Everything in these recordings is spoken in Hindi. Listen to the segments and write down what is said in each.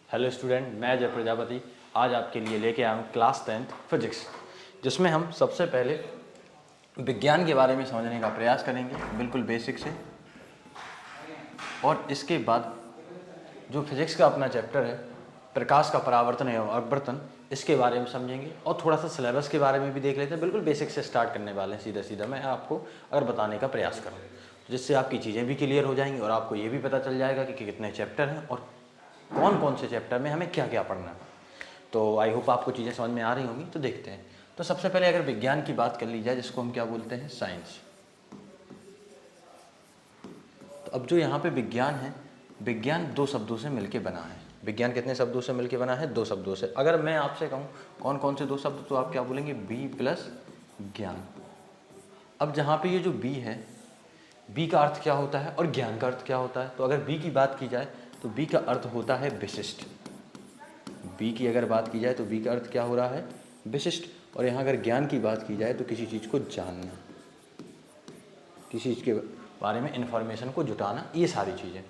हेलो स्टूडेंट, मैं जय प्रजापति आज आपके लिए लेके आया हूँ क्लास 10th फिजिक्स, जिसमें हम सबसे पहले विज्ञान के बारे में समझने का प्रयास करेंगे बिल्कुल बेसिक से। और इसके बाद जो फिजिक्स का अपना चैप्टर है प्रकाश का परावर्तन एवं अपवर्तन, इसके बारे में समझेंगे और थोड़ा सा सिलेबस के बारे में भी देख लेते हैं। बिल्कुल बेसिक से स्टार्ट करने वाले हैं, सीधा सीधा मैं आपको अगर बताने का प्रयास करूँ जिससे आपकी चीज़ें भी क्लियर हो जाएंगी और आपको ये भी पता चल जाएगा कि कितने चैप्टर हैं और कौन कौन से चैप्टर में हमें क्या क्या पढ़ना है। तो आई होप आपको चीज़ें समझ में आ रही होंगी। तो देखते हैं। तो सबसे पहले अगर विज्ञान की बात कर ली जाए, जिसको हम क्या बोलते हैं, साइंस। तो अब जो यहाँ पे विज्ञान है, विज्ञान दो शब्दों से मिलके बना है। विज्ञान कितने शब्दों से मिलके बना है? दो शब्दों से। अगर मैं आपसे कहूँ कौन कौन से दो शब्द, तो आप क्या बोलेंगे? बी प्लस ज्ञान। अब जहाँ पे ये जो बी है, बी का अर्थ क्या होता है और ज्ञान का अर्थ क्या होता है? तो अगर बी की बात की जाए तो बी का अर्थ होता है विशिष्ट। बी की अगर बात की जाए तो बी का अर्थ क्या हो रहा है? विशिष्ट। और यहाँ अगर ज्ञान की बात की जाए तो किसी चीज़ को जानना, किसी चीज़ के बारे में इन्फॉर्मेशन को जुटाना, ये सारी चीज़ें।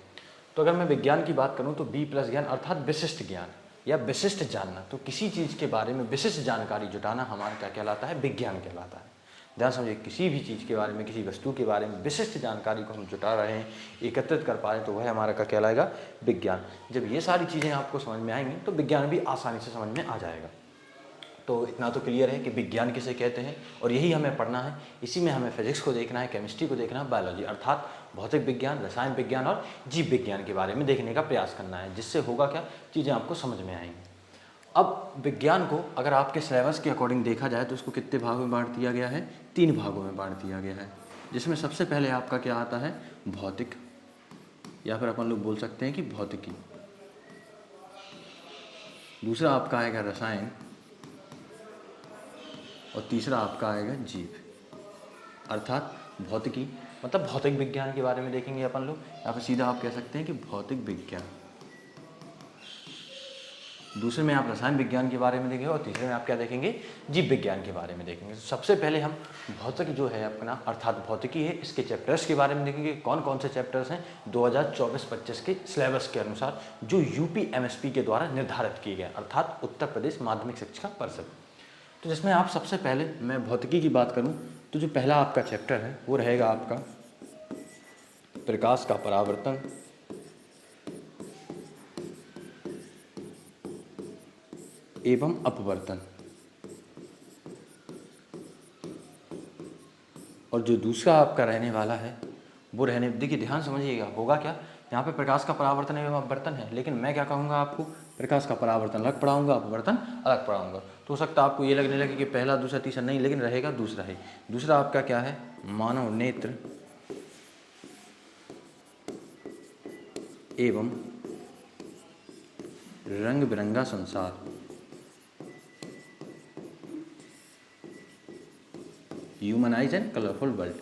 तो अगर मैं विज्ञान की बात करूँ तो बी प्लस ज्ञान अर्थात विशिष्ट ज्ञान या विशिष्ट जानना। तो किसी चीज़ के बारे में विशिष्ट जानकारी जुटाना हमारा क्या कहलाता है? विज्ञान कहलाता है। ध्यान समझिए, किसी भी चीज़ के बारे में, किसी वस्तु के बारे में विशिष्ट जानकारी को हम जुटा रहे हैं, एकत्रित कर पा रहे हैं, तो वह हमारा क्या कहलाएगा? विज्ञान। जब ये सारी चीज़ें आपको समझ में आएंगी तो विज्ञान भी आसानी से समझ में आ जाएगा। तो इतना तो क्लियर है कि विज्ञान किसे कहते हैं और यही हमें पढ़ना है। इसी में हमें फिजिक्स को देखना है, केमिस्ट्री को देखना है, बायोलॉजी अर्थात भौतिक विज्ञान, रसायन विज्ञान और जीव विज्ञान के बारे में देखने का प्रयास करना है, जिससे होगा क्या, चीज़ें आपको समझ में आएंगी। अब विज्ञान को अगर आपके सिलेबस के अकॉर्डिंग देखा जाए तो उसको कितने भागों में बांट दिया गया है? 3 भागों में बांट दिया गया है, जिसमें सबसे पहले आपका क्या आता है? भौतिक, या फिर अपन लोग बोल सकते हैं कि भौतिकी। दूसरा आपका आएगा रसायन और तीसरा आपका आएगा जीव। अर्थात भौतिकी मतलब भौतिक विज्ञान के बारे में देखेंगे अपन लोग, या फिर सीधा आप कह सकते हैं कि भौतिक विज्ञान। दूसरे में आप रसायन विज्ञान के बारे में देखेंगे और तीसरे में आप क्या देखेंगे? जीव विज्ञान के बारे में देखेंगे। तो सबसे पहले हम भौतिक जो है अपना अर्थात भौतिकी है, इसके चैप्टर्स के बारे में देखेंगे। कौन कौन से चैप्टर्स हैं 2024-25 के सिलेबस के अनुसार, जो यूपीएमएसपी के द्वारा निर्धारित किए गए, अर्थात उत्तर प्रदेश माध्यमिक शिक्षा परिषद। तो जिसमें आप सबसे पहले मैं भौतिकी की बात करूँ तो जो पहला आपका चैप्टर है वो रहेगा आपका प्रकाश का परावर्तन एवं अपवर्तन। और जो दूसरा आपका रहने वाला है वो रहने, देखिए ध्यान समझिएगा, होगा क्या, यहाँ पे प्रकाश का परावर्तन एवं अपवर्तन है, लेकिन मैं क्या कहूँगा आपको? प्रकाश का परावर्तन अलग पढ़ाऊँगा, अपवर्तन अलग पढ़ाऊँगा। तो हो सकता है आपको ये लगने लगे कि पहला दूसरा तीसरा, नहीं, लेकिन रहेगा दूसरा ही। दूसरा आपका क्या है? मानव नेत्र एवं रंग बिरंगा संसार। Human eyes and colourful world.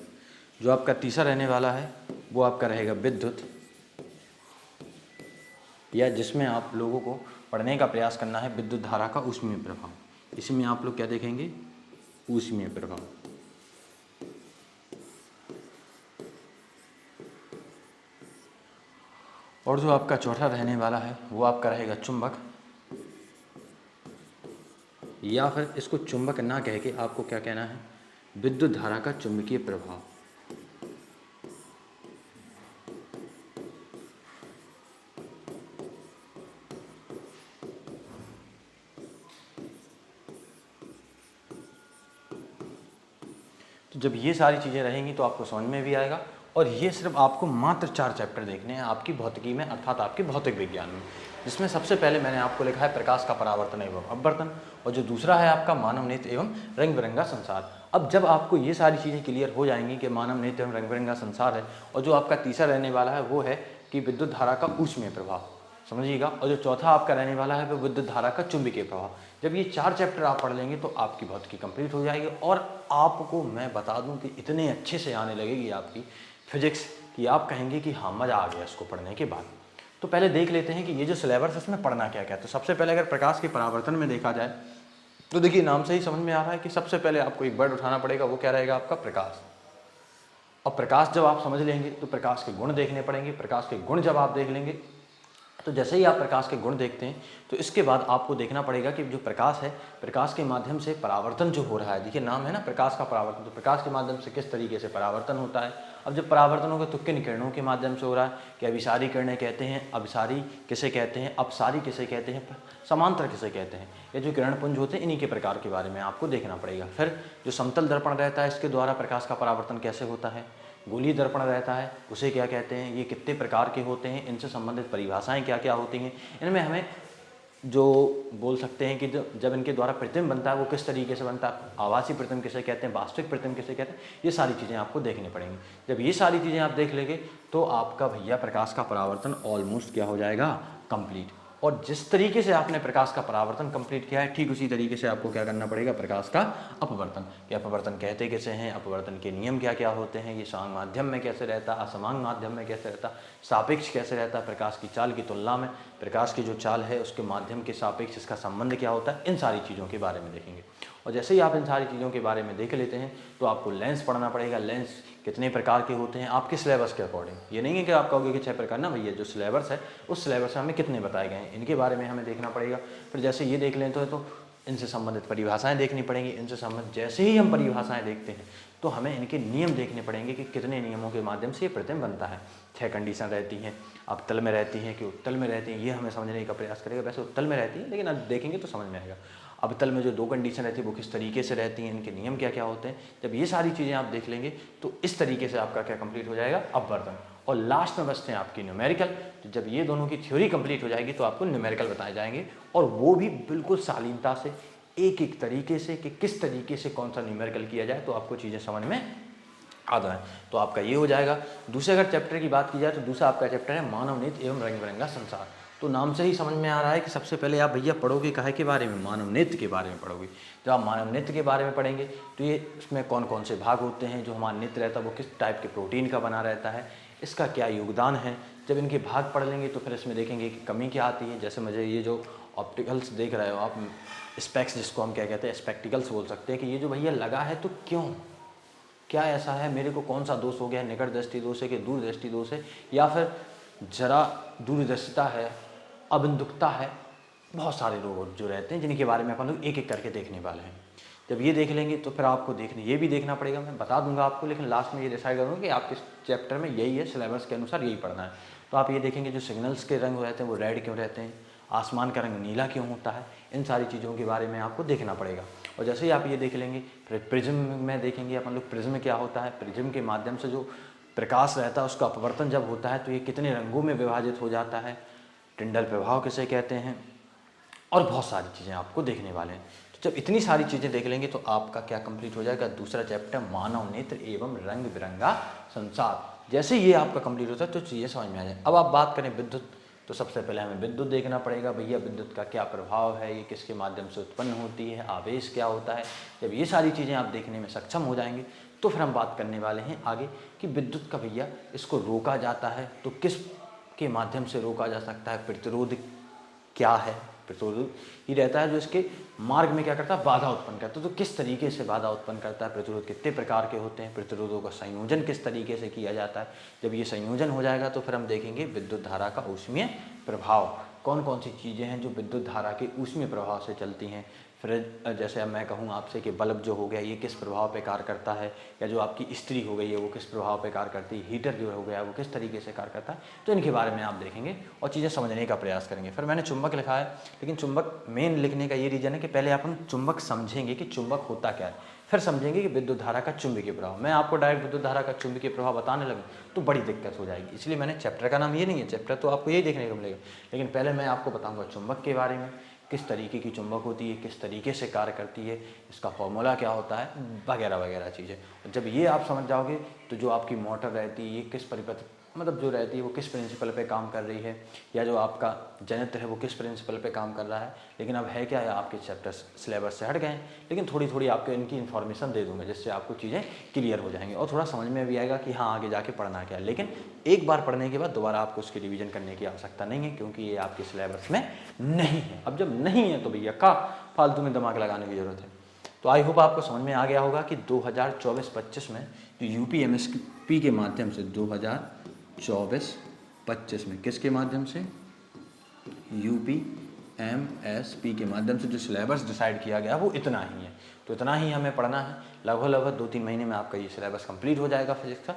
जो आपका तीसरा रहने वाला है वो आपका रहेगा विद्युत, या जिसमें आप लोगों को पढ़ने का प्रयास करना है विद्युत धारा का ऊष्मीय प्रभाव। इसमें आप लोग क्या देखेंगे? ऊष्मीय प्रभाव। और जो आपका चौथा रहने वाला है वो आपका रहेगा चुंबक, या फिर इसको चुंबक ना कह के आपको क्या कहना है? विद्युत धारा का चुंबकीय प्रभाव। तो जब ये सारी चीज़ें रहेंगी तो आपको समझ में भी आएगा। और ये सिर्फ आपको मात्र 4 चैप्टर देखने हैं आपकी भौतिकी में, अर्थात आपके भौतिक विज्ञान में, जिसमें सबसे पहले मैंने आपको लिखा है प्रकाश का परावर्तन एवं अपवर्तन, और जो दूसरा है आपका मानव नेत्र एवं रंग बिरंगा संसार। अब जब आपको ये सारी चीज़ें क्लियर हो जाएंगी कि मानव नेत्र एवं रंग बिरंगा संसार है, और जो आपका तीसरा रहने वाला है वो है कि विद्युत धारा का ऊष्मीय प्रभाव, समझिएगा, और जो चौथा आपका रहने वाला है वो विद्युत धारा का चुंबकीय प्रभाव। जब ये 4 चैप्टर आप पढ़ लेंगे तो आपकी भौतिकी कंप्लीट हो जाएगी। और आपको मैं बता दूं कि इतने अच्छे से आने लगेगी आपकी फिजिक्स कि आप कहेंगे कि हाँ, मज़ा आ गया इसको पढ़ने के बाद। तो पहले देख लेते हैं कि ये जो सिलेबस है इसमें पढ़ना क्या क्या है। तो सबसे पहले अगर प्रकाश के परावर्तन में देखा जाए तो देखिए नाम से ही समझ में आ रहा है कि सबसे पहले आपको एक वर्ड उठाना पड़ेगा, वो क्या रहेगा? आपका प्रकाश। और प्रकाश जब आप समझ लेंगे तो प्रकाश के गुण देखने पड़ेंगे। प्रकाश के गुण जब आप देख लेंगे तो जैसे ही आप प्रकाश के गुण देखते हैं तो इसके बाद आपको देखना पड़ेगा कि जो प्रकाश है, प्रकाश के माध्यम से परावर्तन जो हो रहा है, देखिए नाम है ना प्रकाश का परावर्तन, तो प्रकाश के माध्यम से किस तरीके से परावर्तन होता है। अब जब परावर्तन होगा तो किन किरणों के माध्यम से हो रहा है, कि अभिसारी किरणें कहते हैं, अभिसारी किसे कहते हैं, अपसारी किसे कहते हैं, समांतर किसे कहते हैं, ये जो किरण पुंज होते हैं इन्हीं के प्रकार के बारे में आपको देखना पड़ेगा। फिर जो समतल दर्पण रहता है इसके द्वारा प्रकाश का परावर्तन कैसे होता है, गोलीय दर्पण रहता है उसे क्या कहते हैं, ये कितने प्रकार के होते हैं, इनसे संबंधित परिभाषाएं क्या क्या होती हैं, इनमें हमें जो बोल सकते हैं कि जब इनके द्वारा प्रतिबिंब बनता है वो किस तरीके से बनता है, आभासी प्रतिबिंब किसे कहते हैं, वास्तविक प्रतिबिंब किसे कहते हैं, ये सारी चीज़ें आपको देखनी पड़ेंगी। जब ये सारी चीज़ें आप देख लेंगे तो आपका भैया प्रकाश का परावर्तन ऑलमोस्ट क्या हो जाएगा, कंप्लीट। और जिस तरीके से आपने प्रकाश का परावर्तन कंप्लीट किया है ठीक उसी तरीके से आपको क्या करना पड़ेगा, प्रकाश का अपवर्तन। कि अपवर्तन कहते कैसे हैं, अपवर्तन के नियम क्या क्या होते हैं, ये समान माध्यम में कैसे रहता है, असमान माध्यम में कैसे रहता, सापेक्ष कैसे रहता है, प्रकाश की चाल की तुलना में प्रकाश की जो चाल है उसके माध्यम के सापेक्ष इसका संबंध क्या होता है, इन सारी चीज़ों के बारे में देखेंगे। और जैसे ही आप इन सारी चीज़ों के बारे में देख लेते हैं तो आपको लेंस पढ़ना पड़ेगा, लेंस कितने प्रकार के होते हैं आपके सिलेबस के अकॉर्डिंग। ये नहीं है कि आप कहोगे कि 6 प्रकार ना भैया, जो सिलेबस है उस सिलेबस में हमें कितने बताए गए हैं इनके बारे में हमें देखना पड़ेगा। फिर जैसे ये देख लें तो इनसे संबंधित परिभाषाएं देखनी पड़ेंगी, इनसे संबंधित जैसे ही हम परिभाषाएं देखते हैं तो हमें इनके नियम देखने पड़ेंगे कि कितने नियमों के माध्यम से ये प्रतिबिंब बनता है। 6 कंडीशन रहती हैं, अवतल में रहती हैं कि उत्तल में रहती हैं, ये हमें समझने का प्रयास करेगा। वैसे उत्तल में रहती है लेकिन अब देखेंगे तो समझ में आएगा। अवतल में जो 2 कंडीशन रहती है वो किस तरीके से रहती हैं, इनके नियम क्या क्या होते हैं। जब ये सारी चीज़ें आप देख लेंगे तो इस तरीके से आपका क्या कंप्लीट हो जाएगा, अपवर्तन। और लास्ट में बचते हैं आपकी न्यूमेरिकल। तो जब ये दोनों की थ्योरी कंप्लीट हो जाएगी तो आपको न्यूमेरिकल बताए जाएंगे, और वो भी बिल्कुल शालीनता से एक एक तरीके से कि किस तरीके से कौन सा न्यूमेरिकल किया जाए तो आपको चीज़ें समझ में आ जाए। तो आपका ये हो जाएगा। दूसरे अगर चैप्टर की बात की जाए तो दूसरा आपका चैप्टर है मानव नेत्र एवं रंग बिरंगा संसार। तो नाम से ही समझ में आ रहा है कि सबसे पहले आप भैया पढ़ोगे काहे के बारे में, मानव नेत्र के बारे में पढ़ोगे। जब आप मानव नेत्र के बारे में पढ़ेंगे तो ये इसमें कौन कौन से भाग होते हैं, जो हमारा नेत्र रहता है वो किस टाइप के प्रोटीन का बना रहता है, इसका क्या योगदान है। जब इनके भाग पढ़ लेंगे तो फिर इसमें देखेंगे कि कमी क्या आती है। जैसे मुझे ये जो ऑप्टिकल्स देख रहे हो आप, स्पेक्स जिसको हम क्या कहते हैं, स्पेक्टिकल्स बोल सकते हैं, कि ये जो भैया लगा है तो क्यों, क्या ऐसा है, मेरे को कौन सा दोष हो गया है, निकट दृष्टि दोष है कि दूर दृष्टि दोष है, या फिर जरा दूरदर्शिता है, अबिंदुकता है। बहुत सारे रोग जो रहते हैं जिनके बारे में अपन लोग एक एक करके देखने वाले हैं। जब ये देख लेंगे तो फिर आपको ये भी देखना पड़ेगा, मैं बता दूंगा आपको, लेकिन लास्ट में ये डिसाइड करूँगा कि आपके चैप्टर में यही है, सिलेबस के अनुसार यही पढ़ना है। तो आप ये देखेंगे जो सिग्नल्स के रंग रहते हैं वो रेड क्यों रहते हैं, आसमान का रंग नीला क्यों होता है, इन सारी चीज़ों के बारे में आपको देखना पड़ेगा। और जैसे ही आप ये देख लेंगे फिर प्रिज्म में देखेंगे अपन लोग, प्रिज्म क्या होता है, प्रिज्म के माध्यम से जो प्रकाश रहता है उसका अपवर्तन जब होता है तो ये कितने रंगों में विभाजित हो जाता है, टिंडल प्रभाव किसे कहते हैं, और बहुत सारी चीज़ें आपको देखने वाले हैं। तो जब इतनी सारी चीज़ें देख लेंगे तो आपका क्या कंप्लीट हो जाएगा, दूसरा चैप्टर मानव नेत्र एवं रंग बिरंगा संसार। जैसे ये आपका कंप्लीट होता है तो चीज़ें समझ में आ जाए। अब आप बात करें विद्युत, तो सबसे पहले हमें विद्युत देखना पड़ेगा। भैया विद्युत का क्या प्रभाव है, ये किसके माध्यम से उत्पन्न होती है, आवेश क्या होता है। जब ये सारी चीज़ें आप देखने में सक्षम हो जाएंगे तो फिर हम बात करने वाले हैं आगे कि विद्युत का भैया इसको रोका जाता है तो किस के माध्यम से रोका जा सकता है, प्रतिरोध क्या है, प्रतिरोध ही रहता है जो इसके मार्ग में क्या करता है, बाधा उत्पन्न करता है। तो किस तरीके से बाधा उत्पन्न करता है, प्रतिरोध कितने प्रकार के होते हैं, प्रतिरोधों का संयोजन किस तरीके से किया जाता है। जब ये संयोजन हो जाएगा तो फिर हम देखेंगे विद्युत धारा का ऊष्मीय प्रभाव, कौन कौन सी चीज़ें हैं जो विद्युत धारा के ऊष्मीय प्रभाव से चलती हैं। फिर जैसे अब मैं कहूँ आपसे कि बल्ब जो हो गया ये किस प्रभाव पे कार्य करता है, या जो आपकी इस्त्री हो गई है वो किस प्रभाव पे कार्य करती है, हीटर जो हो गया वो किस तरीके से कार्य करता है। तो इनके बारे में आप देखेंगे और चीज़ें समझने का प्रयास करेंगे। फिर मैंने चुंबक लिखा है, लेकिन चुंबक मेन लिखने का ये रीज़न है कि पहले अपन चुंबक समझेंगे कि चुंबक होता क्या है, फिर समझेंगे कि विद्युत धारा का चुंबकीय प्रभाव। मैं आपको डायरेक्ट विद्युत धारा का चुंबकीय प्रभाव बताने लगूँ तो बड़ी दिक्कत हो जाएगी, इसलिए मैंने चैप्टर का नाम ये नहीं है, चैप्टर तो आपको यही देखने को मिलेगा, लेकिन पहले मैं आपको बताऊँगा चुंबक के बारे में, किस तरीके की चुंबक होती है, किस तरीके से कार्य करती है, इसका फॉर्मूला क्या होता है, वगैरह वगैरह चीज़ें। जब ये आप समझ जाओगे तो जो आपकी मोटर रहती है ये किस परिपथ मतलब जो रहती है वो किस प्रिंसिपल पे काम कर रही है, या जो आपका जनयंत्र है वो किस प्रिंसिपल पे काम कर रहा है। लेकिन अब है क्या है, आपके चैप्टर सिलेबस से हट गए हैं, लेकिन थोड़ी थोड़ी आपको इनकी इन्फॉर्मेशन दे दूंगा जिससे आपको चीज़ें क्लियर हो जाएंगी और थोड़ा समझ में भी आएगा कि हाँ आगे जाके पढ़ना क्या है। लेकिन एक बार पढ़ने के बाद दोबारा आपको उसकी रिवीजन करने की आवश्यकता नहीं है, क्योंकि ये आपके सिलेबस में नहीं है। अब जब नहीं है तो भैया का फालतू में दिमाग लगाने की जरूरत है। तो आई होप आपको समझ में आ गया होगा कि 2024-25 में जो यूपीएमएसपी के माध्यम से 2024-25 में किसके माध्यम से, UPMSP के माध्यम से जो सिलेबस डिसाइड किया गया वो इतना ही है। तो इतना ही हमें पढ़ना है। लगभग 2-3 महीने में आपका ये सिलेबस कंप्लीट हो जाएगा फिजिक्स का,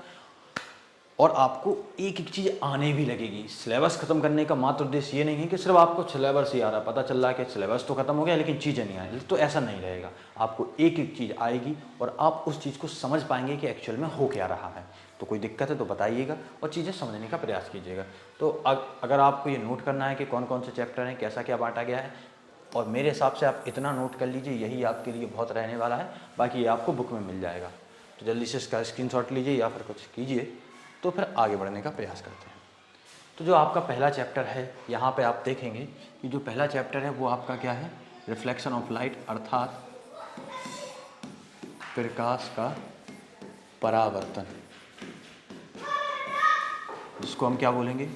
और आपको एक एक चीज़ आने भी लगेगी। सिलेबस खत्म करने का मात्र उद्देश्य ये नहीं है कि सिर्फ आपको सिलेबस ही आ रहा, पता चल रहा है कि सिलेबस तो खत्म हो गया लेकिन चीज़ें नहीं आई, तो ऐसा नहीं रहेगा। आपको एक एक चीज़ आएगी और आप उस चीज़ को समझ पाएंगे कि एक्चुअल में हो क्या रहा है। तो कोई दिक्कत है तो बताइएगा और चीज़ें समझने का प्रयास कीजिएगा। तो अगर आपको ये नोट करना है कि कौन कौन से चैप्टर हैं, कैसा क्या बांटा गया है, और मेरे हिसाब से आप इतना नोट कर लीजिए, यही आपके लिए बहुत रहने वाला है। बाकी ये आपको बुक में मिल जाएगा, तो जल्दी से इसका स्क्रीनशॉट लीजिए या फिर कुछ कीजिए, तो फिर आगे बढ़ने का प्रयास करते हैं। तो जो आपका पहला चैप्टर है, यहाँ पे आप देखेंगे कि जो पहला चैप्टर है वो आपका क्या है, रिफ्लेक्शन ऑफ लाइट, अर्थात प्रकाश का परावर्तन, जिसको हम क्या बोलेंगे,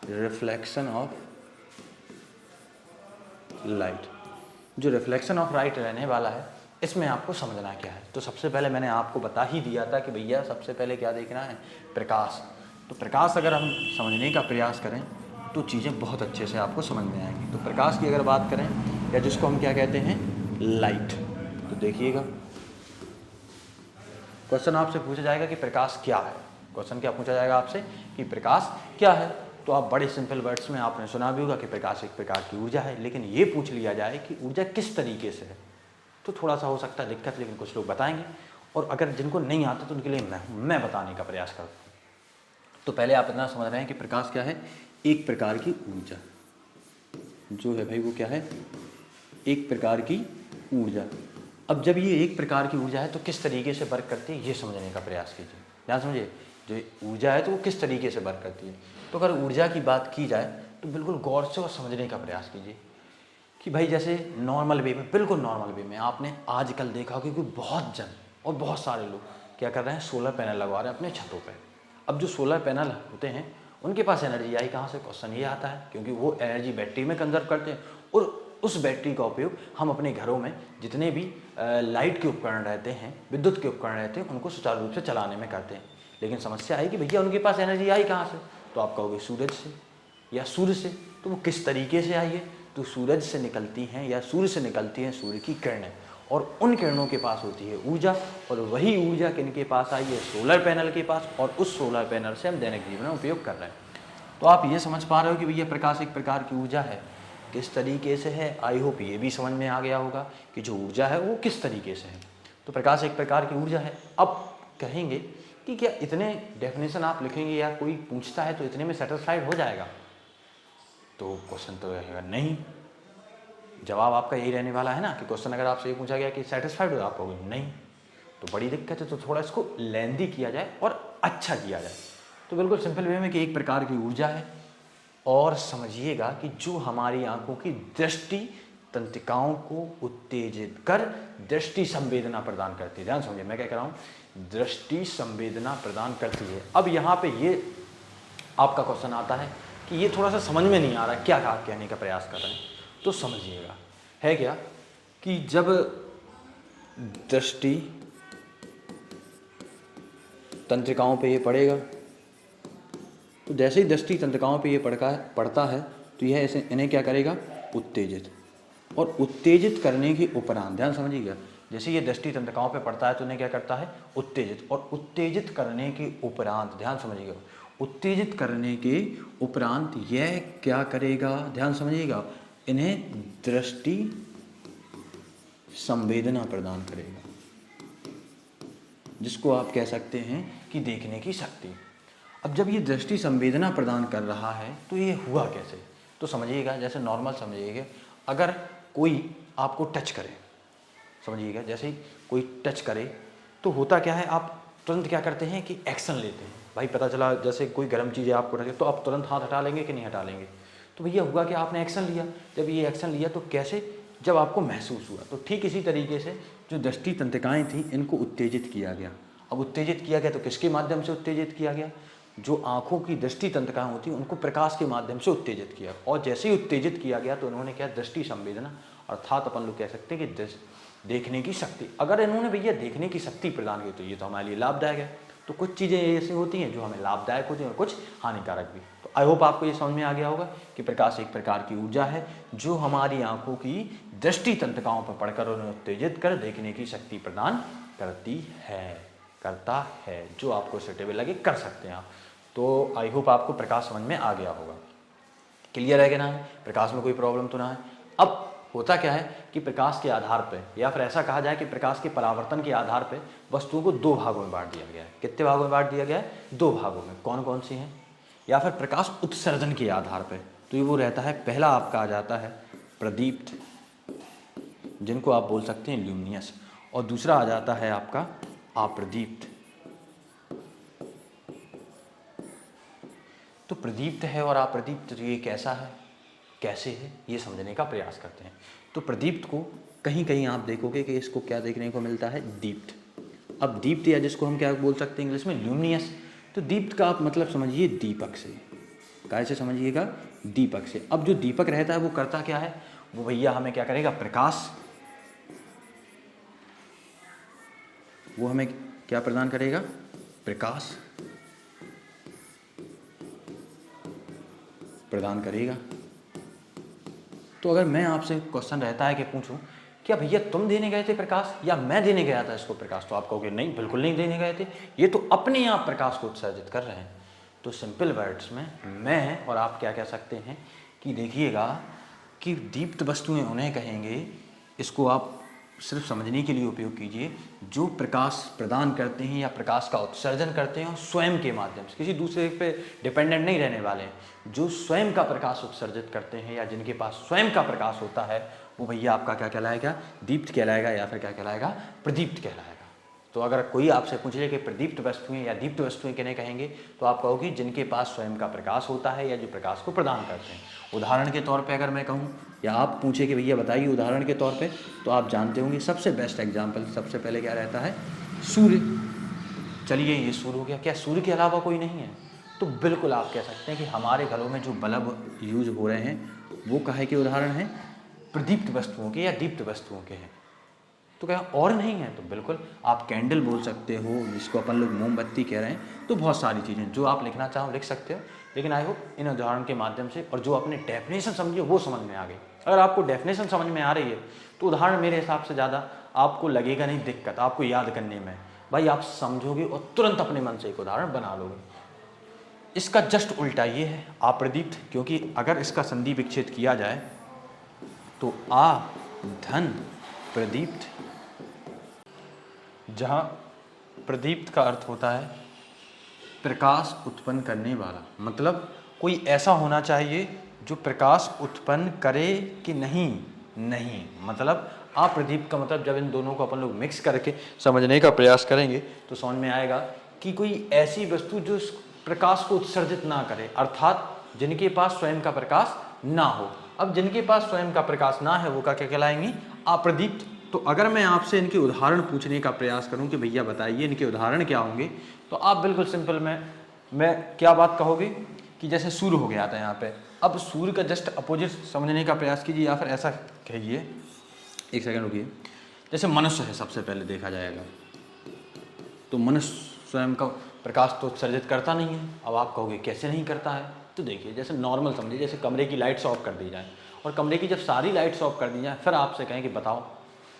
रिफ्लेक्शन ऑफ लाइट। जो रिफ्लेक्शन ऑफ लाइट रहने वाला है, इसमें आपको समझना क्या है। तो सबसे पहले मैंने आपको बता ही दिया था कि भैया सबसे पहले क्या देखना है, प्रकाश। तो प्रकाश अगर हम समझने का प्रयास करें तो चीज़ें बहुत अच्छे से आपको समझ में आएंगी। तो प्रकाश की अगर बात करें, या जिसको हम क्या कहते हैं, लाइट, तो देखिएगा क्वेश्चन आपसे पूछा जाएगा कि प्रकाश क्या है। क्वेश्चन क्या पूछा जाएगा आपसे कि प्रकाश क्या है, तो आप बड़े सिंपल वर्ड्स में आपने सुना भी होगा कि प्रकाश एक प्रकार की ऊर्जा है। लेकिन ये पूछ लिया जाए कि ऊर्जा किस तरीके से है, तो थोड़ा सा हो सकता है दिक्कत, लेकिन कुछ लोग बताएंगे, और अगर जिनको नहीं आता तो उनके लिए मैं बताने का प्रयास करता हूँ। तो पहले आप इतना समझ रहे हैं कि प्रकाश क्या है, एक प्रकार की ऊर्जा जो है भाई, वो क्या है, एक प्रकार की ऊर्जा। अब जब ये एक प्रकार की ऊर्जा है तो किस तरीके से वर्क करती है, ये समझने का प्रयास कीजिए। ध्यान समझिए, जो ऊर्जा है तो वो किस तरीके से वर्क करती है। तो अगर ऊर्जा की बात की जाए तो बिल्कुल गौर से और समझने का प्रयास कीजिए कि भाई जैसे नॉर्मल वे में, बिल्कुल नॉर्मल वे में आपने आजकल देखा कि कोई बहुत जन और बहुत सारे लोग क्या कर रहे हैं, सोलर पैनल लगवा रहे हैं अपने छतों पे। अब जो सोलर पैनल होते हैं उनके पास एनर्जी आई कहाँ से, क्वेश्चन ये आता है, क्योंकि वो एनर्जी बैटरी में कंजर्व करते हैं, और उस बैटरी का उपयोग हम अपने घरों में जितने भी लाइट के उपकरण रहते हैं, विद्युत के उपकरण रहते हैं, उनको सुचारू रूप से चलाने में करते हैं। लेकिन समस्या आई कि भैया उनके पास एनर्जी आई कहाँ से, तो आप कहोगे सूरज से या सूर्य से। तो वो किस तरीके से आई है, तो सूरज से निकलती हैं या सूर्य से निकलती हैं सूर्य की किरणें, और उन किरणों के पास होती है ऊर्जा, और वही ऊर्जा किनके पास आई है, सोलर पैनल के पास, और उस सोलर पैनल से हम दैनिक जीवन में उपयोग कर रहे हैं। तो आप ये समझ पा रहे हो कि भैया प्रकाश एक प्रकार की ऊर्जा है, किस तरीके से है। आई होप ये भी समझ में आ गया होगा कि जो ऊर्जा है वो किस तरीके से है। तो प्रकाश एक प्रकार की ऊर्जा है। अब कहेंगे कि क्या इतने डेफिनेशन आप लिखेंगे या कोई पूछता है तो इतने में सेटिस्फाइड हो जाएगा, तो क्वेश्चन तो रहेगा नहीं। जवाब आपका यही रहने वाला है ना कि क्वेश्चन अगर आपसे ये पूछा गया कि सेटिस्फाइड हो, आप कहोगे नहीं, तो बड़ी दिक्कत है। तो थोड़ा इसको लेंदी किया जाए और अच्छा किया जाए। तो बिल्कुल सिंपल वे में कि एक प्रकार की ऊर्जा है, और समझिएगा कि जो हमारी आंखों की दृष्टि तंत्रिकाओं को उत्तेजित कर दृष्टि संवेदना प्रदान करती है। ध्यान समझिए मैं क्या कह रहा हूँ, दृष्टि संवेदना प्रदान करती है। अब यहाँ पे ये आपका क्वेश्चन आता है कि ये थोड़ा सा समझ में नहीं आ रहा क्या आप कहने का प्रयास कर रहे हैं, तो समझिएगा है क्या कि जब दृष्टि तंत्रिकाओं पे ये पड़ेगा, तो जैसे ही दृष्टि तंत्रिकाओं पे ये पड़ता है तो यह ऐसे इन्हें क्या करेगा, उत्तेजित, और उत्तेजित करने के उपरांत, ध्यान समझिएगा, जैसे ये दृष्टि तंत्रिकाओं पे पड़ता है तो इन्हें क्या करता है, उत्तेजित, और उत्तेजित करने के उपरांत, ध्यान समझिएगा, उत्तेजित करने के उपरांत यह क्या करेगा, ध्यान समझिएगा, इन्हें दृष्टि संवेदना प्रदान करेगा, जिसको आप कह सकते हैं कि देखने की शक्ति। अब जब ये दृष्टि संवेदना प्रदान कर रहा है तो ये हुआ कैसे, तो समझिएगा, जैसे नॉर्मल समझिएगा, अगर कोई आपको टच करे, समझिएगा, जैसे ही कोई टच करे तो होता क्या है, आप तुरंत क्या करते हैं कि एक्शन लेते हैं। भाई पता चला जैसे कोई गर्म चीज़ें आपको टच, तो आप तुरंत हाथ हटा लेंगे कि नहीं हटा लेंगे, तो भैया हुआ कि आपने एक्शन लिया। जब ये एक्शन लिया तो कैसे, जब आपको महसूस हुआ। तो ठीक इसी तरीके से जो दृष्टि तंत्रिकाएँ थी इनको उत्तेजित किया गया। अब उत्तेजित किया गया तो किसके माध्यम से उत्तेजित किया गया, जो आँखों की दृष्टि तंत्रिकाएँ होती हैं उनको प्रकाश के माध्यम से उत्तेजित किया, और जैसे ही उत्तेजित किया गया तो उन्होंने क्या, दृष्टि संवेदना, अर्थात अपन लोग कह सकते हैं कि देखने की शक्ति। अगर इन्होंने भैया देखने की शक्ति प्रदान की तो ये तो हमारे लिए लाभदायक है। तो कुछ चीज़ें ऐसी होती हैं जो हमें लाभदायक होती हैं और कुछ हानिकारक भी। तो आई होप आपको ये समझ में आ गया होगा कि प्रकाश एक प्रकार की ऊर्जा है जो हमारी आंखों की दृष्टि तंत्रिकाओं पर पड़कर उन्हें उत्तेजित कर देखने की शक्ति प्रदान करता है। जो आपको सुटेबल लगे कर सकते हैं आप। तो आई होप आपको प्रकाश समझ में आ गया होगा। क्लियर है कि ना? प्रकाश में कोई प्रॉब्लम तो ना है। अब होता क्या है कि प्रकाश के आधार पर, या फिर ऐसा कहा जाए कि प्रकाश के परावर्तन के आधार पर वस्तुओं को दो भागों में बांट दिया गया है। कितने भागों में बांट दिया गया है? दो भागों में। कौन कौन सी हैं? या फिर प्रकाश उत्सर्जन के आधार पर, तो ये वो रहता है, पहला आपका आ जाता है प्रदीप्त, जिनको आप बोल सकते हैं ल्यूमिनियस, और दूसरा आ जाता है आपका अप्रदीप्त। तो प्रदीप्त है और अप्रदीप्त, ये कैसा है, कैसे है, ये समझने का प्रयास करते हैं। तो प्रदीप्त को कहीं कहीं आप देखोगे कि इसको क्या देखने को मिलता है? दीप्त। अब दीप्त, या जिसको हम क्या बोल सकते हैं इंग्लिश में, ल्यूमिनियस। तो दीप्त का आप मतलब समझिए दीपक से। कैसे समझिएगा? दीपक से। अब जो दीपक रहता है वो करता क्या है? वो भैया हमें क्या करेगा? प्रकाश, वो हमें क्या प्रदान करेगा? प्रकाश प्रदान करेगा। तो अगर मैं आपसे क्वेश्चन रहता है कि पूछूं, क्या भैया तुम देने गए थे प्रकाश या मैं देने गया था इसको प्रकाश, तो आप कहोगे नहीं, बिल्कुल नहीं देने गए थे, ये तो अपने आप प्रकाश को उत्सर्जित कर रहे हैं। तो सिंपल वर्ड्स में मैं और आप क्या कह सकते हैं कि देखिएगा कि दीप्त वस्तुएं उन्हें कहेंगे, इसको आप सिर्फ समझने के लिए उपयोग कीजिए, जो प्रकाश प्रदान करते हैं या प्रकाश का उत्सर्जन करते हैं और स्वयं के माध्यम से, किसी दूसरे पे डिपेंडेंट नहीं रहने वाले हैं, जो स्वयं का प्रकाश उत्सर्जित करते हैं या जिनके पास स्वयं का प्रकाश होता है, वो भैया आपका क्या कहलाएगा? दीप्त कहलाएगा, या फिर क्या कहलाएगा? प्रदीप्त कहलाएगा। तो अगर कोई आपसे पूछ ले कि प्रदीप्त वस्तुएं या दीप्त वस्तुएं किन्हें कहेंगे, तो आप कहोगे जिनके पास स्वयं का प्रकाश होता है या जो प्रकाश को प्रदान करते हैं। उदाहरण के तौर पे अगर मैं कहूँ या आप पूछे कि भैया बताइए उदाहरण के तौर पे, तो आप जानते होंगे सबसे बेस्ट एग्जाम्पल सबसे पहले क्या रहता है? सूर्य। चलिए ये सूर्य हो गया, क्या सूर्य के अलावा कोई नहीं है? तो बिल्कुल आप कह सकते हैं कि हमारे घरों में जो बल्ब यूज हो रहे हैं वो काहे के उदाहरण हैं? प्रदीप्त वस्तुओं के या दीप्त वस्तुओं के हैं। तो क्या और नहीं है? तो बिल्कुल आप कैंडल बोल सकते हो, जिसको अपन लोग मोमबत्ती कह रहे हैं। तो बहुत सारी चीज़ें जो आप लिखना चाहो लिख सकते हो, लेकिन आई होप इन उदाहरण के माध्यम से और जो अपने डेफिनेशन समझिए वो समझ में आ गई। अगर आपको डेफिनेशन समझ में आ रही है तो उदाहरण मेरे हिसाब से ज़्यादा आपको लगेगा नहीं दिक्कत आपको याद करने में। भाई आप समझोगे और तुरंत अपने मन से एक उदाहरण बना लोगे। इसका जस्ट उल्टा ये है अप्रदीप्त, क्योंकि अगर इसका संधि विच्छेद किया जाए तो आ धन प्रदीप्त, जहाँ प्रदीप्त का अर्थ होता है प्रकाश उत्पन्न करने वाला, मतलब कोई ऐसा होना चाहिए जो प्रकाश उत्पन्न करे कि नहीं मतलब अप्रदीप्त का मतलब जब इन दोनों को अपन लोग मिक्स करके समझने का प्रयास करेंगे तो समझ में आएगा कि कोई ऐसी वस्तु जो प्रकाश को उत्सर्जित ना करे, अर्थात जिनके पास स्वयं का प्रकाश ना हो। अब जिनके पास स्वयं का प्रकाश ना है वो क्या कहलाएंगी? अप्रदीप्त। तो अगर मैं आपसे इनके उदाहरण पूछने का प्रयास करूं कि भैया बताइए इनके उदाहरण क्या होंगे, तो आप बिल्कुल सिंपल मैं क्या बात कहोगे कि जैसे सूर्य हो गया था यहाँ पे। अब सूर्य का जस्ट अपोजिट समझने का प्रयास कीजिए, या फिर ऐसा कहिए, एक सेकंड रुकिए, जैसे मनुष्य है सबसे पहले देखा जाएगा तो मनुष्य स्वयं का प्रकाश तो उत्सर्जित करता नहीं है। अब आप कहोगे कैसे नहीं करता है? तो देखिए जैसे नॉर्मल समझिए, जैसे कमरे की लाइट्स ऑफ कर दी जाए और कमरे की जब सारी लाइट्स ऑफ कर दी जाए फिर आपसे कहें कि बताओ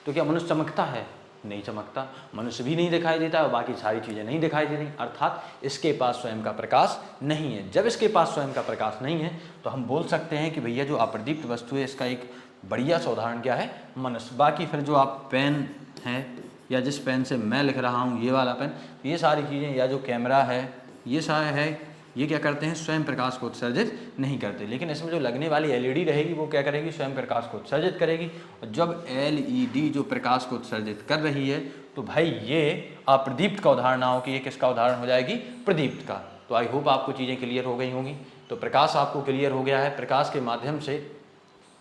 तो क्या मनुष्य चमकता है? नहीं चमकता। मनुष्य भी नहीं दिखाई देता और बाकी सारी चीज़ें नहीं दिखाई दे रही, अर्थात इसके पास स्वयं का प्रकाश नहीं है। जब इसके पास स्वयं का प्रकाश नहीं है तो हम बोल सकते हैं कि भैया जो अप्रदीप्त वस्तु है इसका एक बढ़िया सा उदाहरण क्या है? मनुष्य। बाकी फिर जो आप पेन है या जिस पेन से मैं लिख रहा हूँ ये वाला पेन, ये सारी चीज़ें, या जो कैमरा है, ये सारे है, ये क्या करते हैं? स्वयं प्रकाश को उत्सर्जित नहीं करते। लेकिन इसमें जो लगने वाली एलईडी रहेगी वो क्या करेगी? स्वयं प्रकाश को उत्सर्जित करेगी। और जब एलईडी जो प्रकाश को उत्सर्जित कर रही है तो भाई ये अप्रदीप्त का उदाहरण ना हो कि ये किसका उदाहरण हो जाएगी? प्रदीप्त का। तो आई होप आपको चीज़ें क्लियर हो गई होंगी। तो प्रकाश आपको क्लियर हो गया है। प्रकाश के माध्यम से,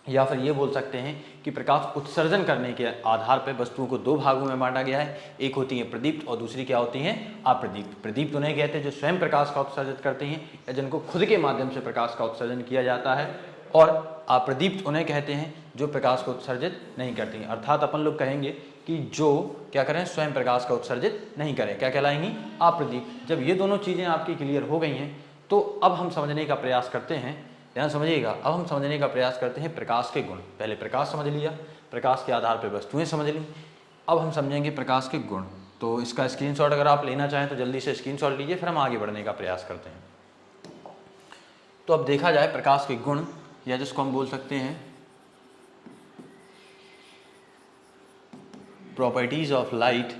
या फिर ये बोल सकते हैं कि प्रकाश उत्सर्जन करने के आधार पर वस्तुओं को दो भागों में बांटा गया है। एक होती है प्रदीप्त और दूसरी क्या होती हैं? अप्रदीप्त। प्रदीप्त उन्हें कहते हैं जो स्वयं प्रकाश का उत्सर्जित करते हैं या जिनको खुद के माध्यम से प्रकाश का उत्सर्जन किया जाता है, और अप्रदीप्त उन्हें कहते हैं जो प्रकाश को उत्सर्जित नहीं करती हैं। अर्थात अपन लोग कहेंगे कि जो क्या करें, स्वयं प्रकाश का उत्सर्जित नहीं करें, क्या कहलाएंगी, अप्रदीप। जब ये दोनों चीज़ें आपकी क्लियर हो गई हैं तो अब हम समझने का प्रयास करते हैं, ध्यान समझिएगा, अब हम समझने का प्रयास करते हैं प्रकाश के गुण। पहले प्रकाश समझ लिया, प्रकाश के आधार पर वस्तुएं समझ ली, अब हम समझेंगे प्रकाश के गुण। तो इसका स्क्रीनशॉट अगर आप लेना चाहें तो जल्दी से स्क्रीनशॉट लीजिए, फिर हम आगे बढ़ने का प्रयास करते हैं। तो अब देखा जाए प्रकाश के गुण, या जिसको हम बोल सकते हैं प्रॉपर्टीज ऑफ लाइट।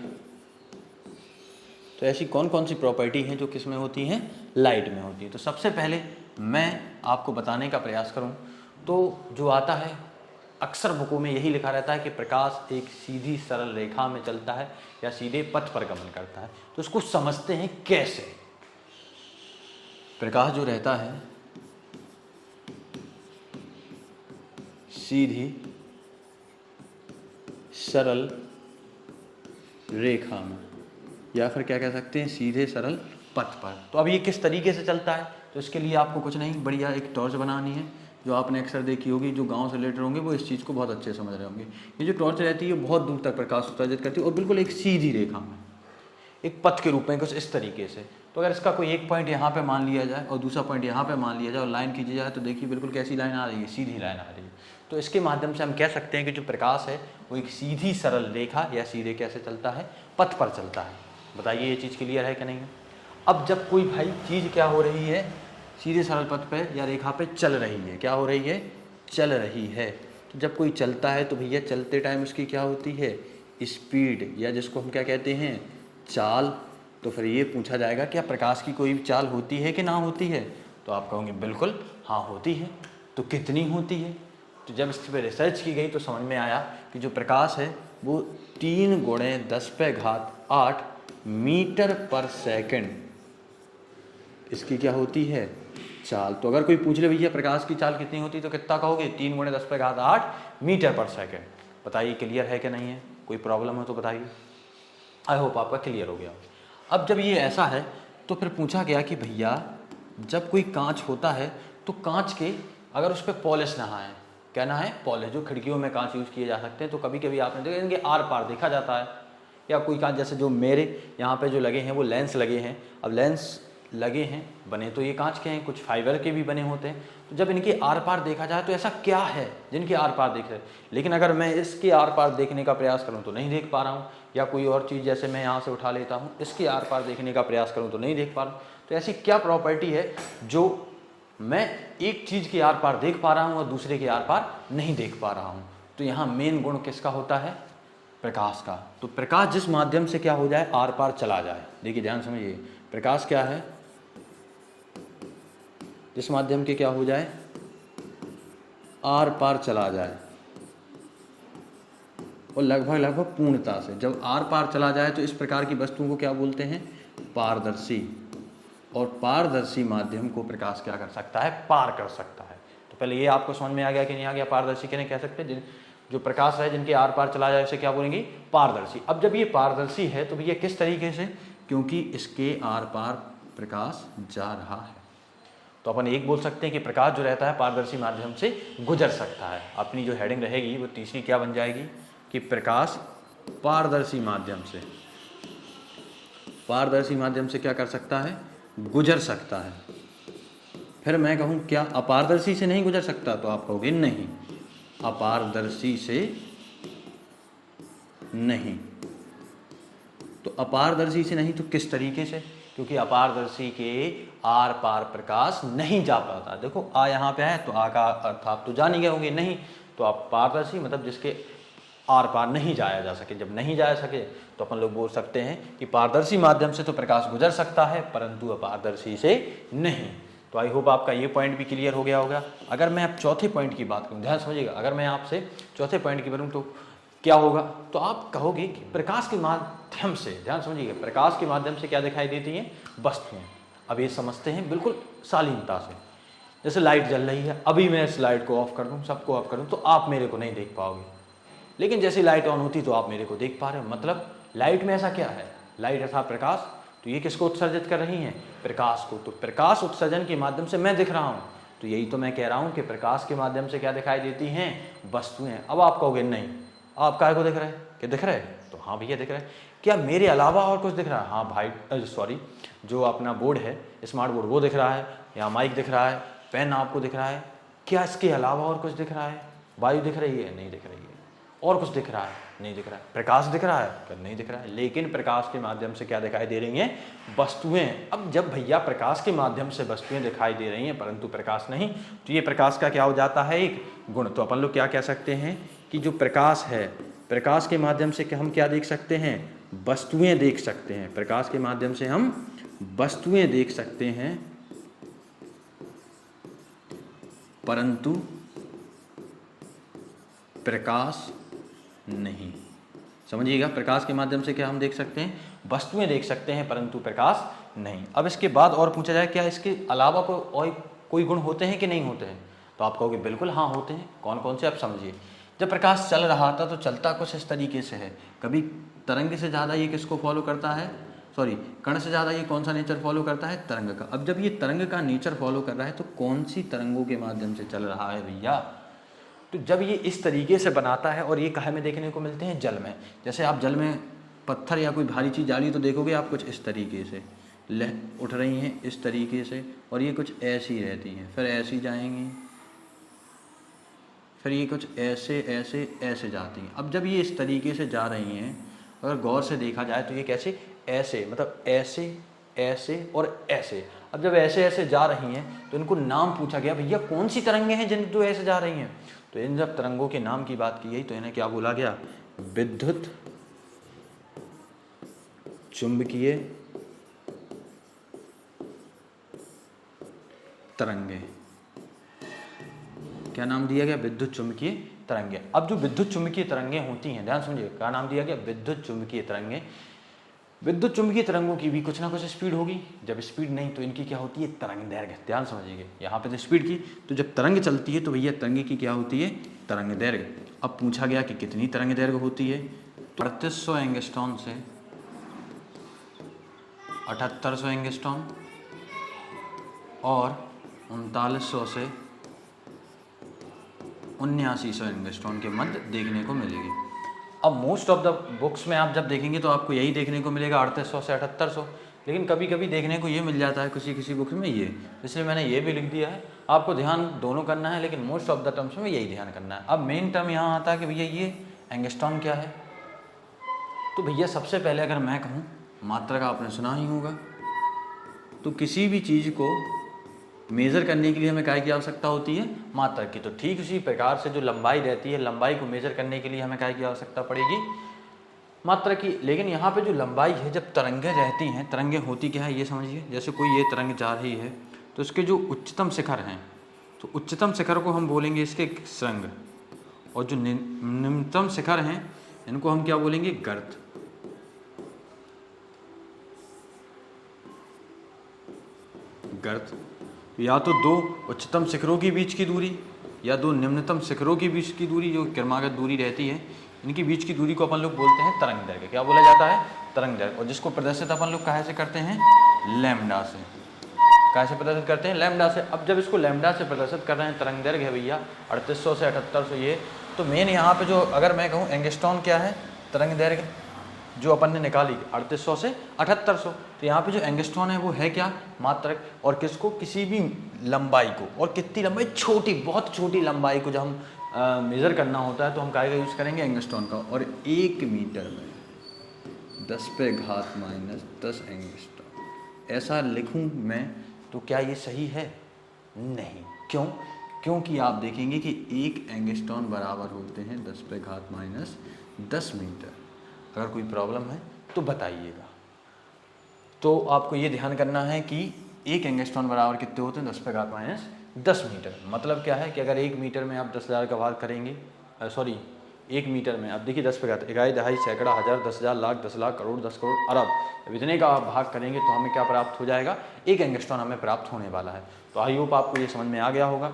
तो ऐसी कौन कौन सी प्रॉपर्टी हैं जो किस में होती हैं, लाइट में होती है। तो सबसे पहले मैं आपको बताने का प्रयास करूं तो जो आता है अक्सर बुकों में यही लिखा रहता है कि प्रकाश एक सीधी सरल रेखा में चलता है या सीधे पथ पर गमन करता है। तो इसको समझते हैं कैसे। प्रकाश जो रहता है सीधी सरल रेखा में, या फिर क्या कह सकते हैं, सीधे सरल पथ पर। तो अब ये किस तरीके से चलता है, तो इसके लिए आपको कुछ नहीं, बढ़िया एक टॉर्च बनानी है, जो आपने अक्सर देखी होगी। जो गांव से रिलेटेड होंगे वो इस चीज़ को बहुत अच्छे समझ रहे होंगे। ये जो टॉर्च रहती है बहुत दूर तक प्रकाश उत्सर्जित करती है और बिल्कुल एक सीधी रेखा में, एक पथ के रूप में कुछ इस तरीके से। तो अगर इसका कोई एक पॉइंट यहाँ पे मान लिया जाए और दूसरा पॉइंट यहाँ पे मान लिया जाए और लाइन खींची जाए, तो देखिए बिल्कुल कैसी लाइन आ रही है, सीधी लाइन आ रही है। तो इसके माध्यम से हम कह सकते हैं कि जो प्रकाश है वो एक सीधी सरल रेखा या सीधे कैसे चलता है, पथ पर चलता है। बताइए ये चीज़ क्लियर है कि नहीं है। अब जब कोई भाई चीज़ क्या हो रही है, सीधे सरल पथ पर या रेखा पे चल रही है, क्या हो रही है, चल रही है। तो जब कोई चलता है तो भैया चलते टाइम उसकी क्या होती है, स्पीड, या जिसको हम क्या कहते हैं, चाल। तो फिर ये पूछा जाएगा क्या प्रकाश की कोई चाल होती है कि ना होती है, तो आप कहोगे बिल्कुल हाँ होती है। तो कितनी होती है, तो जब इस पर रिसर्च की गई तो समझ में आया कि जो प्रकाश है वो 3 × 10⁸ मीटर पर सेकंड इसकी क्या होती है, चाल। तो अगर कोई पूछ ले भैया प्रकाश की चाल कितनी होती है, तो कितना कहोगे, 3 × 10⁸ मीटर पर सेकंड। बताइए क्लियर है कि नहीं है, कोई प्रॉब्लम हो तो बताइए। आई होप आपका क्लियर हो गया। अब जब ये ऐसा है तो फिर पूछा गया कि भैया जब कोई कांच होता है तो कांच के अगर उस पर पॉलिश ना है, क्या ना है, पॉलिश, जो खिड़कियों में कांच यूज़ किए जा सकते हैं, तो कभी कभी आपने देखा इनके आर पार देखा जाता है। या कोई कांच जैसे जो मेरे यहाँ पे जो लगे हैं वो लेंस लगे हैं। अब लेंस लगे हैं, बने तो ये कांच के हैं, कुछ फाइबर के भी बने होते हैं। तो जब इनके आर पार देखा जाए तो ऐसा क्या है जिनके आर पार देख रहे हैं, लेकिन अगर मैं इसके आर पार देखने का प्रयास करूं तो नहीं देख पा रहा हूं। या कोई और चीज़ जैसे मैं यहाँ से उठा लेता हूं, इसके आर पार देखने का प्रयास करूं तो नहीं देख पा रहा हूं। तो ऐसी क्या प्रॉपर्टी है जो मैं एक चीज़ के आर पार देख पा रहा हूँ और दूसरे के आर पार नहीं देख पा रहा हूँ। तो यहाँ मेन गुण किसका होता है, प्रकाश का। तो प्रकाश जिस माध्यम से क्या हो जाए, आर पार चला जाए। देखिए ध्यान समझिए, प्रकाश क्या है, जिस माध्यम के क्या हो जाए, आर पार चला जाए, और लगभग पूर्णता से। जब आर पार चला जाए तो इस प्रकार की वस्तुओं को क्या बोलते हैं, पारदर्शी। और पारदर्शी माध्यम को प्रकाश क्या कर सकता है, पार कर सकता है। तो पहले ये आपको समझ में आ गया कि नहीं आ गया, पारदर्शी किन्हें कह सकते हैं, जो प्रकाश है जिनके आर पार चला जाए उसे क्या बोलेंगे, पारदर्शी। अब जब ये पारदर्शी है तो भैया किस तरीके से, क्योंकि इसके आर पार प्रकाश जा रहा है। तो अपन एक बोल सकते हैं कि प्रकाश जो रहता है पारदर्शी माध्यम से गुजर सकता है। अपनी जो हेडिंग रहेगी वो तीसरी क्या बन जाएगी कि प्रकाश पारदर्शी माध्यम से, पारदर्शी माध्यम से क्या कर सकता है, गुजर सकता है। फिर मैं कहूँ क्या अपारदर्शी से नहीं गुजर सकता, तो आप कहोगे नहीं, अपारदर्शी से नहीं। तो अपारदर्शी से नहीं तो किस तरीके से, क्योंकि अपारदर्शी के आर पार प्रकाश नहीं जा पाता। देखो आ यहाँ पे है तो आ का अर्थ आप तो जान ही गए होंगे, नहीं। तो आप पारदर्शी मतलब जिसके आर पार नहीं जाया जा सके। जब नहीं जा सके तो अपन लोग बोल सकते हैं कि पारदर्शी माध्यम से तो प्रकाश गुजर सकता है परंतु अपारदर्शी से नहीं। तो आई होप आपका ये पॉइंट भी क्लियर हो गया होगा। अगर मैं अब चौथे पॉइंट की बात करूँ, ध्यान समझिएगा, अगर मैं आपसे चौथे पॉइंट की बात करूँ तो क्या होगा, तो आप कहोगे कि प्रकाश के माध्यम से, ध्यान समझिएगा, प्रकाश के माध्यम से क्या दिखाई देती हैं, वस्तुएं। अब ये समझते हैं बिल्कुल शालीनता से। जैसे लाइट जल रही है, अभी मैं इस लाइट को ऑफ कर दूं, सबको ऑफ कर दूं, तो आप मेरे को नहीं देख पाओगे, लेकिन जैसे लाइट ऑन होती तो आप मेरे को देख पा रहे हो। मतलब लाइट में ऐसा क्या है, लाइट अर्थात प्रकाश, तो ये किसको उत्सर्जित कर रही हैं, प्रकाश को। तो प्रकाश उत्सर्जन के माध्यम से मैं दिख रहा हूँ, तो यही तो मैं कह रहा हूँ कि प्रकाश के माध्यम से क्या दिखाई देती हैं, वस्तुएं। अब आप कहोगे नहीं, आप काहे को देख रहे हैं, कि दिख रहा है? तो हाँ भैया दिख रहा है। क्या मेरे अलावा और कुछ दिख रहा है? हाँ भाई सॉरी, जो अपना बोर्ड है स्मार्ट बोर्ड वो दिख रहा है, या माइक दिख रहा है, पेन आपको दिख रहा है। क्या इसके अलावा और कुछ दिख रहा है? वायु दिख रही है? नहीं दिख रही है। और कुछ दिख रहा है? नहीं दिख रहा है। प्रकाश दिख रहा है? नहीं दिख रहा है। लेकिन प्रकाश के माध्यम से क्या दिखाई दे रही हैं? वस्तुएं। अब जब भैया प्रकाश के माध्यम से वस्तुएं दिखाई दे रही हैं परंतु प्रकाश नहीं, तो ये प्रकाश का क्या हो जाता है? एक गुण। तो अपन लोग क्या कह सकते हैं कि जो प्रकाश है, प्रकाश के माध्यम से हम क्या देख सकते हैं? वस्तुएं देख सकते हैं। प्रकाश के माध्यम से हम वस्तुएं देख सकते हैं परंतु प्रकाश नहीं। समझिएगा, प्रकाश के माध्यम से क्या हम देख सकते हैं? वस्तुएं देख सकते हैं परंतु प्रकाश नहीं। अब इसके बाद और पूछा जाए क्या इसके अलावा कोई गुण होते हैं कि नहीं होते हैं? तो आप कहोगे बिल्कुल हाँ होते हैं। कौन कौन से? आप समझिए। जब प्रकाश चल रहा था तो चलता कुछ इस तरीके से है। कभी तरंग से ज़्यादा ये किसको फॉलो करता है? सॉरी, कण से ज़्यादा ये कौन सा नेचर फॉलो करता है? तरंग का। अब जब ये तरंग का नेचर फॉलो कर रहा है तो कौन सी तरंगों के माध्यम से चल रहा है भैया? तो जब ये इस तरीके से बनाता है, और ये कहाँ में देखने को मिलते हैं? जल में। जैसे आप जल में पत्थर या कोई भारी चीज़ डाली तो देखोगे आप कुछ इस तरीके से लह उठ रही हैं इस तरीके से, और ये कुछ ऐसी रहती हैं, फिर ऐसी जाएंगी, फिर ये कुछ ऐसे ऐसे ऐसे जाती हैं। अब जब ये इस तरीके से जा रही हैं, अगर गौर से देखा जाए तो ये कैसे? ऐसे, मतलब ऐसे ऐसे और ऐसे। अब जब ऐसे ऐसे जा रही हैं तो इनको नाम पूछा गया, भैया कौन सी तरंगें हैं जिन जो ऐसे जा रही हैं? तो इन जब तरंगों के नाम की बात की गई तो इन्हें क्या बोला गया? विद्युत चुंबकीय तरंगे। क्या नाम दिया गया? विद्युत चुंबकीय तरंगे। अब जो विद्युत चुंबकीय तरंगे होती हैं, ध्यान समझिए, क्या नाम दिया गया? विद्युत चुंबकीय तरंगे। विद्युत चुंबकीय तरंगों की भी कुछ ना कुछ स्पीड होगी। जब स्पीड नहीं तो इनकी क्या होती है? तरंग दैर्घ्य। ध्यान समझिएगा, यहाँ पे तो स्पीड की, तो जब तरंग चलती है तो भैया तरंग की क्या होती है? तरंग दैर्घ्य। अब पूछा गया कि कितनी तरंग दैर्घ्य होती है? तो 3800 एंगस्ट्रॉन से 7800 एंगस्ट्रॉन और 3900 से 7900 एंगस्ट्रॉन के मध्य देखने को मिलेगी। अब मोस्ट ऑफ द बुक्स में आप जब देखेंगे तो आपको यही देखने को मिलेगा 3800 से 7800, लेकिन कभी कभी देखने को ये मिल जाता है किसी बुक्स में ये, इसलिए मैंने ये भी लिख दिया है। आपको ध्यान दोनों करना है, लेकिन मोस्ट ऑफ द टर्म्स में यही ध्यान करना है। अब मेन टर्म यहाँ आता है कि भैया ये एंगस्ट्रॉन क्या है? तो भैया सबसे पहले अगर मैं कहूँ, मात्रा का आपने सुना ही होगा, तो किसी भी चीज़ को मेज़र करने के लिए हमें क्या की आवश्यकता होती है? मात्रक की। तो ठीक उसी प्रकार से जो लंबाई रहती है, लंबाई को मेज़र करने के लिए हमें क्या की आवश्यकता पड़ेगी? मात्रक की। लेकिन यहाँ पे जो लंबाई है, जब तरंगें रहती हैं, तरंगें होती क्या है ये समझिए। जैसे कोई ये तरंग जा रही है तो इसके जो उच्चतम शिखर हैं, तो उच्चतम शिखर को हम बोलेंगे इसके श्रृंग, और जो निम्नतम शिखर हैं इनको हम क्या बोलेंगे? गर्त। गर्त। या तो दो उच्चतम शिखरों के बीच की दूरी या दो निम्नतम शिखरों के बीच की दूरी, जो क्रमागत दूरी रहती है, इनकी बीच की दूरी को अपन लोग बोलते हैं तरंग दैर्घ्य। क्या बोला जाता है? तरंग दैर्घ्य। और जिसको प्रदर्शित अपन लोग कहाँ से करते हैं? लैम्डा से। कहाँ से प्रदर्शित करते हैं? लैम्डा से। अब जब इसको लैम्डा से प्रदर्शित कर रहे हैं, तरंग दैर्घ्य है भैया 3800 से 7800 ये, तो मेन यहाँ पे जो अगर मैं कहूँ एंगस्ट्रॉन क्या है? तरंग दैर्घ्य जो अपन ने निकाली 3800 से 7800, तो यहाँ पे जो एंगस्ट्रॉन है वो है क्या? मात्रक। और किसको? किसी भी लंबाई को। और कितनी लंबाई? छोटी, बहुत छोटी लंबाई को जब हम मेज़र करना होता है तो हम क्या का यूज़ करेंगे? एंगस्ट्रॉन का। और 1 मीटर में 10⁻⁻10 एंगस्ट्रॉन ऐसा लिखूँ मैं, तो क्या ये सही है? नहीं। क्यों? क्योंकि आप देखेंगे कि 1 एंगस्ट्रॉन बराबर होते हैं 10⁻10 मीटर। अगर कोई प्रॉब्लम है तो बताइएगा। तो आपको ये ध्यान करना है कि 1 एंगस्ट्रॉन बराबर कितने होते हैं? 10⁻10 मीटर। मतलब क्या है कि अगर 1 मीटर में आप 10,000 का भाग करेंगे, सॉरी 1 मीटर में आप देखिए 10 पे घात, इकाई, दहाई, सैकड़ा, हज़ार, 10,000, लाख, 10 लाख, करोड़, 10 करोड़, अरब, अब इतने का आप भाग करेंगे तो हमें क्या प्राप्त हो जाएगा? 1 एंगस्ट्रॉन हमें प्राप्त होने वाला है। तो आई होप आपको ये समझ में आ गया होगा।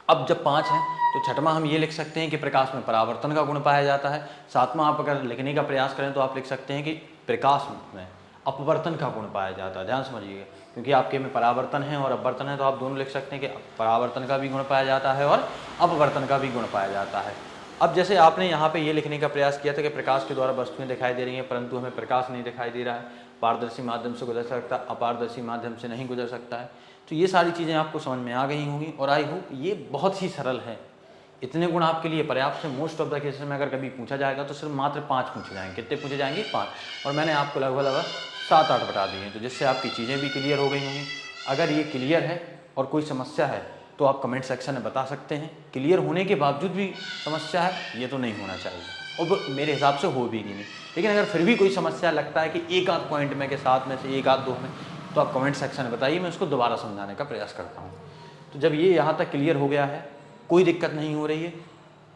अब जब 5 हैं तो छठवां हम ये लिख सकते हैं कि प्रकाश में परावर्तन का गुण पाया जाता है। सातवां आप अगर लिखने का प्रयास करें तो आप लिख सकते हैं कि प्रकाश में अपवर्तन का गुण पाया जाता है। ध्यान समझिएगा, क्योंकि आपके में परावर्तन है और अपवर्तन है, तो आप दोनों लिख सकते हैं कि परावर्तन का भी गुण पाया जाता है और अपवर्तन का भी गुण पाया जाता है। अब जैसे आपने यहाँ पे ये लिखने का प्रयास किया था कि प्रकाश के द्वारा वस्तुएं दिखाई दे रही हैं परंतु हमें प्रकाश नहीं दिखाई दे रहा है, पारदर्शी माध्यम से गुजर सकता है, अपारदर्शी माध्यम से नहीं गुजर सकता है। तो ये सारी चीज़ें आपको समझ में आ गई होंगी और आई होप ये बहुत ही सरल है। इतने गुण आपके लिए पर्याप्त है। मोस्ट ऑफ द केसेस में अगर कभी पूछा जाएगा तो सिर्फ मात्र 5 पूछे जाएंगे। कितने पूछे जाएंगे? 5। और मैंने आपको लगभग 7-8 बता दिए हैं, तो जिससे आपकी चीज़ें भी क्लियर हो गई होंगी। अगर ये क्लियर है और कोई समस्या है तो आप कमेंट सेक्शन में बता सकते हैं। क्लियर होने के बावजूद भी समस्या है, ये तो नहीं होना चाहिए और मेरे हिसाब से हो भी नहीं। लेकिन अगर फिर भी कोई समस्या लगता है कि एक आध पॉइंट में के साथ में से एक आध दो में, तो आप कमेंट सेक्शन में बताइए, मैं उसको दोबारा समझाने का प्रयास करता हूँ। तो जब ये यहाँ तक क्लियर हो गया है, कोई दिक्कत नहीं हो रही है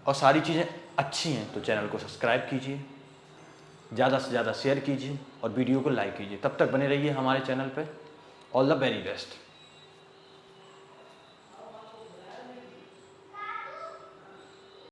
और सारी चीज़ें अच्छी हैं, तो चैनल को सब्सक्राइब कीजिए, ज़्यादा से ज़्यादा शेयर कीजिए और वीडियो को लाइक कीजिए। तब तक बने रहिए हमारे चैनल पे। All the very best.